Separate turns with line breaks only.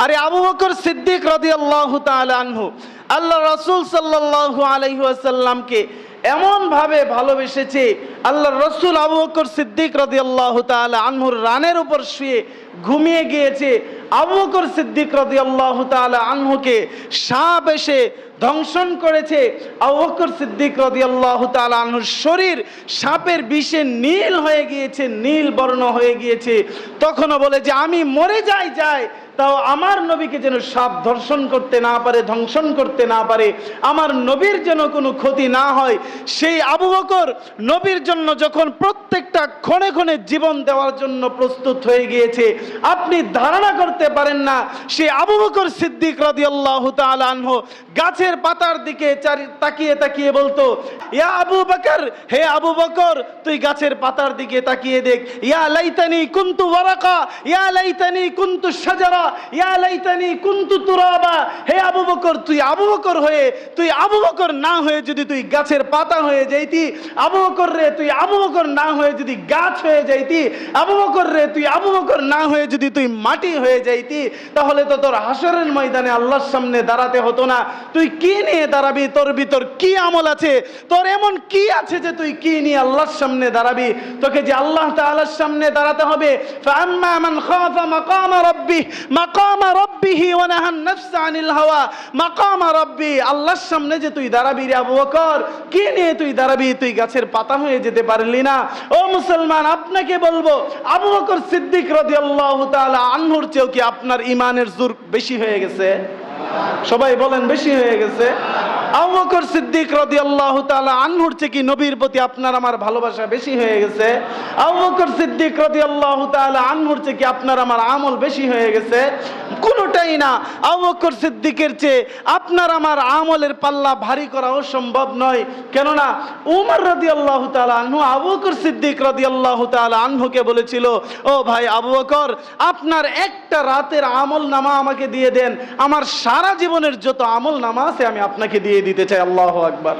আরে আবু বকর সিদ্দিক রাদিয়াল্লাহু তাআলা আনহু আল্লাহ রাসূল সাল্লাল্লাহু আলাইহি ওয়াসাল্লামকে এমন ভাবে ভালোবেসেছে। আল্লাহ রাসূল আবু বকর সিদ্দিক রাদিয়াল্লাহু তাআলা আনহুর রানের উপর শুয়ে ঘুমিয়ে গিয়েছে। আবু বকর সিদ্দিক রাদিয়াল্লাহু তাআলা আনহুকে সাপ এসে দংশন করেছে। আবু বকর সিদ্দিক রাদিয়াল্লাহু তাআলা আনহুর শরীর সাপের বিষে নীল হয়ে গিয়েছে, নীল বর্ণ হয়ে গিয়েছে। তখনও বলে যে আমি মরে যাই তাও আমার নবীকে যেন সাপ ধর্ষণ করতে না পারে, ধ্বংসন করতে না পারে, আমার নবীর যেন কোনো ক্ষতি না হয়। সেই আবু বকর নবীর জন্য যখন প্রত্যেকটা ক্ষণে ক্ষণে জীবন দেওয়ার জন্য প্রস্তুত হয়ে গিয়েছে, আপনি ধারণা করতে পারেন না। সেই আবু বকর সিদ্দিক রাদিয়াল্লাহু তাআলা আনহু গাছের পাতার দিকে তাকিয়ে তাকিয়ে বলতো, ইয়া আবু বকর, হে আবু বকর তুই গাছের পাতার দিকে তাকিয়ে দেখ। ইয়া লাইতানি কুনতু ওয়ারাকা, ইয়া লাইতানি কুনতু শাজারা, ইয়া লাইতানি কুনতু তুরাবা। হে আবু বকর, তুই আবু বকর হয়ে, তুই আবু বকর না হয়ে যদি তুই গাছের পাতা হয়ে যাইতি, আবু বকর রে তুই আবু বকর না হয়ে যদি গাছ হয়ে যাইতি, আবু বকর রে তুই আবু বকর না হয়ে যদি তুই মাটি হয়ে যাইতি, তাহলে তো তোর হাসরের ময়দানে আল্লাহর সামনে দাঁড়াতে হতো না। তুই কি নিয়ে দাঁড়াবি? তোর ভিতর কি আমল আছে? তোর এমন কি আছে যে তুই কি নিয়ে আল্লাহর সামনে দাঁড়াবি? তোকে যে আল্লাহ তাআলার সামনে দাঁড়াতে হবে। ফাআম্মা মান খাফা মাকামা রাব্বিহি ওয়া নাহান নাফসা আনিল হাওয়া মাকামা রাব্বি। আল্লাহর সামনে যে তুই দাঁড়াবি রে আবু বকর, কি নিয়ে তুই দাঁড়াবি? তুই গাছের পাতা হয়ে যেতে পারলি না। ও মুসলমান, আপনাকে বলবো, আবু বকর সিদ্দিক রাদিয়াল্লাহু তাআলা আনহুর চেয়েও কি আপনার ঈমানের জোর বেশি হয়ে গেছে? সবাই বলেন, বেশি হয়ে গেছে? আবু বকর সিদ্দিক রাদিয়াল্লাহু তাআলা আনহুর চেয়ে কি নবীর প্রতি আপনার আমার ভালোবাসা বেশি হয়ে গেছে? আবু বকর সিদ্দিক রাদিয়াল্লাহু তাআলা আনহুর চেয়ে কি আপনার আমার আমল বেশি হয়ে গেছে? কোনোটাই না। আবু বকর সিদ্দিকের চেয়ে আপনার আমার আমলের পাল্লা ভারী করা সম্ভব নয়। কেননা উমর রাদিয়াল্লাহু তাআলা আনহু আবু বকর সিদ্দিক রাদিয়াল্লাহু তাআলা আনহুকে বলেছিল, ও ভাই আবু বকর, আপনার একটা রাতের আমল নামা আমাকে দিয়ে দেন, আমার সারা জীবনের যত আমল নামা আছে আমি আপনাকে দিয়ে দিতে চাই। আল্লাহু আকবার।